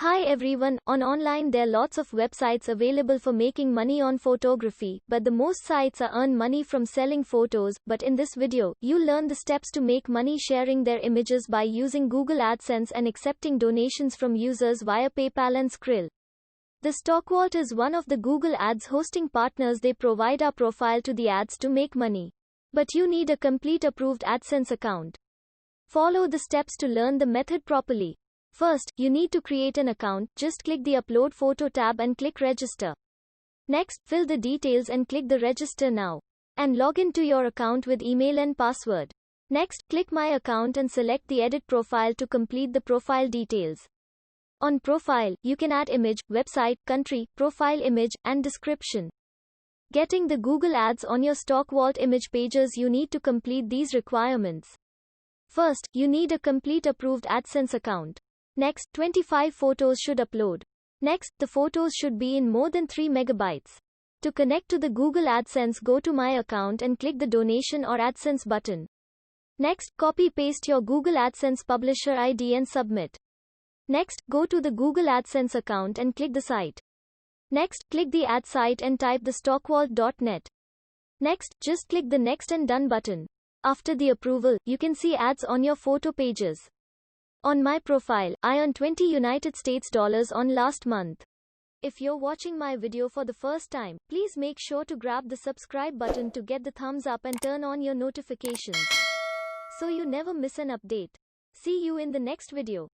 Hi everyone, on online there are lots of websites available for making money on photography, but the most sites are earn money from selling photos, but in this video, you'll learn the steps to make money sharing their images by using Google AdSense and accepting donations from users via PayPal and Skrill. The StockVault is one of the Google Ads hosting partners. They provide our profile to the ads to make money. But you need a complete approved AdSense account. Follow the steps to learn the method properly. First, you need to create an account. Just click the Upload Photo tab and click Register. Next, fill the details and click the Register Now. And log into your account with email and password. Next, click My Account and select the Edit Profile to complete the profile details. On Profile, you can add image, website, country, profile image, and description. Getting the Google Ads on your StockVault image pages, you need to complete these requirements. First, you need a complete approved AdSense account. Next, 25 photos should upload. Next, the photos should be in more than 3 megabytes. To connect to the Google AdSense, go to My Account and click the Donation or AdSense button. Next, copy-paste your Google AdSense publisher ID and submit. Next, go to the Google AdSense account and click the site. Next, click the ad site and type the stockvault.net. Next, just click the Next and Done button. After the approval, you can see ads on your photo pages. On my profile, I earned $20 on last month. If you're watching my video for the first time, please make sure to grab the subscribe button to get the thumbs up and turn on your notifications, so you never miss an update. See you in the next video.